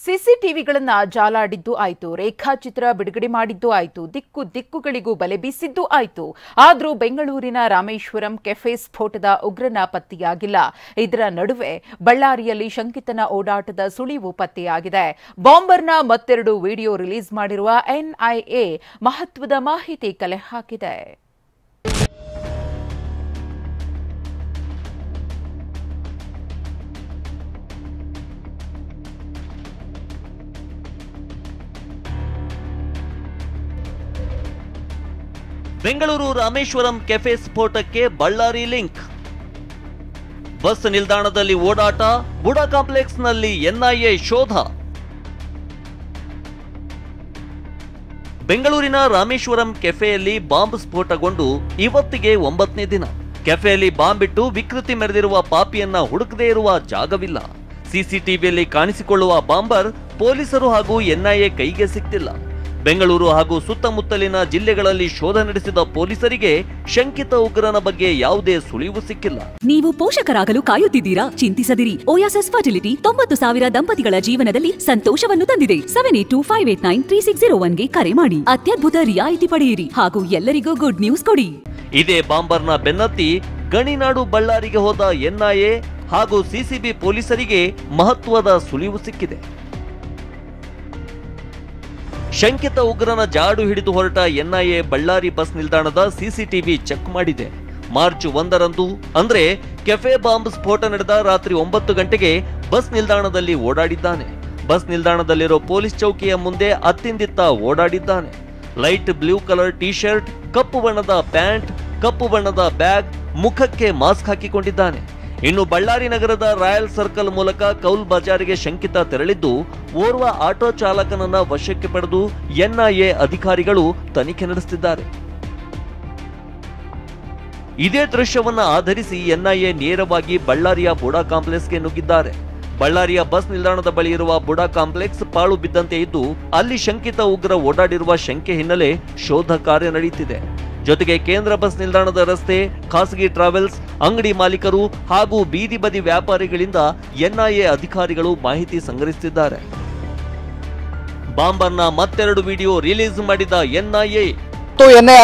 ಸಿಸಿಟಿವಿಗಳನ್ನ ಜಾಲಾಡಿದ್ದು ಆಯ್ತು, ರೇಖಾಚಿತ್ರ ಬಿಡುಗಡೆ ಮಾಡಿದ್ದು ಆಯ್ತು, ದಿಕ್ಕುಗಳಿಗೂ ಬಲೆ ಬೀಸಿದ್ದು ಆಯ್ತು. ಆದ್ರೂ ಬೆಂಗಳೂರಿನ ರಾಮೇಶ್ವರಂ ಕೆಫೆ ಸ್ಫೋಟದ ಉಗ್ರನ ಪತ್ತೆಯಾಗಿಲ್ಲ. ಇದರ ನಡುವೆ ಬಳ್ಳಾರಿಯಲ್ಲಿ ಶಂಕಿತನ ಓಡಾಟದ ಸುಳಿವು ಪತ್ತೆಯಾಗಿದೆ. ಬಾಂಬರ್ನ ಮತ್ತೆರಡು ವಿಡಿಯೋ ರಿಲೀಸ್ ಮಾಡಿರುವ ಎನ್ಐಎ ಮಹತ್ವದ ಮಾಹಿತಿ ಕಲೆ ಹಾಕಿದೆ. ಬೆಂಗಳೂರು ರಾಮೇಶ್ವರಂ ಕೆಫೆ ಸ್ಫೋಟಕ್ಕೆ ಬಳ್ಳಾರಿ ಲಿಂಕ್. ಬಸ್ ನಿಲ್ದಾಣದಲ್ಲಿ ಓಡಾಟ, ಬುಡಾ ಕಾಂಪ್ಲೆಕ್ಸ್ನಲ್ಲಿ ಎನ್ಐಎ ಶೋಧ. ಬೆಂಗಳೂರಿನ ರಾಮೇಶ್ವರಂ ಕೆಫೆಯಲ್ಲಿ ಬಾಂಬ್ ಸ್ಫೋಟಗೊಂಡು ಇವತ್ತಿಗೆ 9ನೇ ದಿನ. ಕೆಫೆಯಲ್ಲಿ ಬಾಂಬ್ ಇಟ್ಟು ವಿಕೃತಿ ಮೆರೆದಿರುವ ಪಾಪಿಯನ್ನ ಹುಡುಕದೇ ಇರುವ ಜಾಗವಿಲ್ಲ. ಸಿಸಿಟಿವಿಯಲ್ಲಿ ಕಾಣಿಸಿಕೊಳ್ಳುವ ಬಾಂಬರ್ ಪೊಲೀಸರು ಹಾಗೂ ಎನ್ಐಎ ಕೈಗೆ ಸಿಕ್ತಿಲ್ಲ. ಬೆಂಗಳೂರು ಹಾಗೂ ಸುತ್ತಮುತ್ತಲಿನ ಜಿಲ್ಲೆಗಳಲ್ಲಿ ಶೋಧ ನಡೆಸಿದ ಪೊಲೀಸರಿಗೆ ಶಂಕಿತ ಉಗ್ರನ ಬಗ್ಗೆ ಯಾವುದೇ ಸುಳಿವು ಸಿಕ್ಕಿಲ್ಲ. ನೀವು ಪೋಷಕರಾಗಲು ಕಾಯುತ್ತಿದ್ದೀರಾ? ಚಿಂತಿಸದಿರಿ. ಓಯಾಸಿಸ್ ಫರ್ಟಿಲಿಟಿ 90,000 ದಂಪತಿಗಳ ಜೀವನದಲ್ಲಿ ಸಂತೋಷವನ್ನು ತಂದಿದೆ. 7825893601ಗೆ ಕರೆ ಮಾಡಿ. ಅತ್ಯದ್ಭುತ ರಿಯಾಯಿತಿ ಪಡೆಯಿರಿ ಹಾಗೂ ಎಲ್ಲರಿಗೂ ಗುಡ್ ನ್ಯೂಸ್ ಕೊಡಿ. ಇದೇ ಬಾಂಬರ್ನ ಬೆನ್ನತ್ತಿ ಗಣಿನಾಡು ಬಳ್ಳಾರಿಗೆ ಹೋದ ಎನ್ಐಎ ಹಾಗೂ ಸಿಸಿಬಿ ಪೊಲೀಸರಿಗೆ ಮಹತ್ವದ ಸುಳಿವು ಸಿಕ್ಕಿದೆ. ಶಂಕಿತ ಉಗ್ರನ ಜಾಡು ಹಿಡಿದು ಹೊರಟ ಎನ್ಐಎ ಬಳ್ಳಾರಿ ಬಸ್ ನಿಲ್ದಾಣದ ಸಿಸಿಟಿವಿ ಚೆಕ್ ಮಾಡಿದೆ. ಮಾರ್ಚ್ 1ರಂದು ಅಂದ್ರೆ ಕೆಫೆ ಬಾಂಬ್ ಸ್ಫೋಟ ನಡೆದ ರಾತ್ರಿ 9 ಗಂಟೆಗೆ ಬಸ್ ನಿಲ್ದಾಣದಲ್ಲಿ ಓಡಾಡಿದ್ದಾನೆ. ಬಸ್ ನಿಲ್ದಾಣದಲ್ಲಿರೋ ಪೊಲೀಸ್ ಚೌಕಿಯ ಮುಂದೆ ಅತ್ತಿಂದಿತ್ತ ಓಡಾಡಿದ್ದಾನೆ. Light blue colour T shirt, ಕಪ್ಪು ಬಣ್ಣದ ಪ್ಯಾಂಟ್, ಕಪ್ಪು ಬಣ್ಣದ ಬ್ಯಾಗ್, ಮುಖಕ್ಕೆ ಮಾಸ್ಕ್ ಹಾಕಿಕೊಂಡಿದ್ದಾನೆ. ಇನ್ನು ಬಳ್ಳಾರಿ ನಗರದ ರಾಯಲ್ ಸರ್ಕಲ್ ಮೂಲಕ ಕೌಲ್ ಬಜಾರಿಗೆ ಶಂಕಿತ ತೆರಳಿದ್ದು ಓರ್ವ ಆಟೋ ಚಾಲಕನನ್ನ ವಶಕ್ಕೆ ಪಡೆದು ಎನ್ಐಎ ಅಧಿಕಾರಿಗಳು ತನಿಖೆ ನಡೆಸುತ್ತಿದ್ದಾರೆ. ಇದೇ ದೃಶ್ಯವನ್ನ ಆಧರಿಸಿ ಎನ್ಐಎ ನೇರವಾಗಿ ಬಳ್ಳಾರಿಯ ಬುಡಾ ಕಾಂಪ್ಲೆಕ್ಸ್ಗೆ ನುಗ್ಗಿದ್ದಾರೆ. ಬಳ್ಳಾರಿಯ ಬಸ್ ನಿಲ್ದಾಣದ ಬಳಿ ಇರುವ ಬುಡಾ ಕಾಂಪ್ಲೆಕ್ಸ್ ಪಾಳು ಬಿದ್ದಂತೆ ಇದ್ದು ಅಲ್ಲಿ ಶಂಕಿತ ಉಗ್ರ ಓಡಾಡಿರುವ ಶಂಕೆ ಹಿನ್ನೆಲೆ ಶೋಧ ಕಾರ್ಯ ನಡೆಯುತ್ತಿದೆ. ಜೊತೆಗೆ ಕೇಂದ್ರ ಬಸ್ ನಿಲ್ದಾಣದ ರಸ್ತೆ, ಖಾಸಗಿ ಟ್ರಾವೆಲ್ಸ್, ಅಂಗಡಿ ಮಾಲೀಕರು ಹಾಗೂ ಬೀದಿ ಬದಿ ವ್ಯಾಪಾರಿಗಳಿಂದ ಎನ್ಐಎ ಅಧಿಕಾರಿಗಳು ಮಾಹಿತಿ ಸಂಗ್ರಹಿಸುತ್ತಿದ್ದಾರೆ. ಬಾಂಬರ್ನ ಮತ್ತೆರಡು ವಿಡಿಯೋ ರಿಲೀಸ್ ಮಾಡಿದ ಎನ್ಐಎ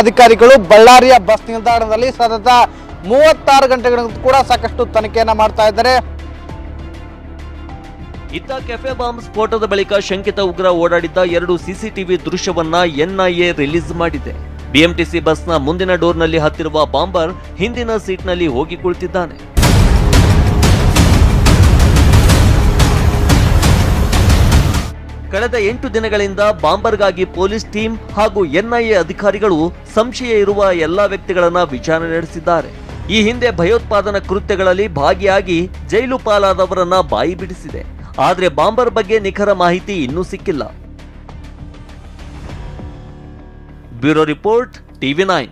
ಅಧಿಕಾರಿಗಳು ಬಳ್ಳಾರಿಯ ಬಸ್ ನಿಲ್ದಾಣದಲ್ಲಿ ಸತತ 36 ಗಂಟೆಗಳಿಂದ ಕೂಡ ಸಾಕಷ್ಟು ತನಿಖೆಯನ್ನ ಮಾಡ್ತಾ ಇದ್ದಾರೆ. ಇತ್ತ ಕೆಫೆ ಬಾಂಬ್ ಸ್ಫೋಟದ ಬಳಿಕ ಶಂಕಿತ ಉಗ್ರ ಓಡಾಡಿದ್ದ 2 ಸಿಸಿಟಿವಿ ದೃಶ್ಯವನ್ನ ಎನ್ಐಎ ರಿಲೀಸ್ ಮಾಡಿದೆ. ಬಿಎಂಟಿಸಿ ಬಸ್ನ ಮುಂದಿನ ಡೋರ್ನಲ್ಲಿ ಹತ್ತಿರುವ ಬಾಂಬರ್ ಹಿಂದಿನ ಸೀಟ್ನಲ್ಲಿ ಹೋಗಿ ಕುಳಿತಿದ್ದಾನೆ. ಕಳೆದ 8 ದಿನಗಳಿಂದ ಬಾಂಬರ್ಗಾಗಿ ಪೊಲೀಸ್ ಟೀಮ್ ಹಾಗೂ ಎನ್ಐಎ ಅಧಿಕಾರಿಗಳು ಸಂಶಯ ಇರುವ ಎಲ್ಲಾ ವ್ಯಕ್ತಿಗಳನ್ನ ವಿಚಾರಣೆ ನಡೆಸಿದ್ದಾರೆ. ಈ ಹಿಂದೆ ಭಯೋತ್ಪಾದನಾ ಕೃತ್ಯಗಳಲ್ಲಿ ಭಾಗಿಯಾಗಿ ಜೈಲು ಪಾಲಾದವರನ್ನ ಬಾಯಿ ಬಿಡಿಸಿದೆ. ಆದರೆ ಬಾಂಬರ್ ಬಗ್ಗೆ ನಿಖರ ಮಾಹಿತಿ ಇನ್ನೂ ಸಿಕ್ಕಿಲ್ಲ. Bureau report, TV9.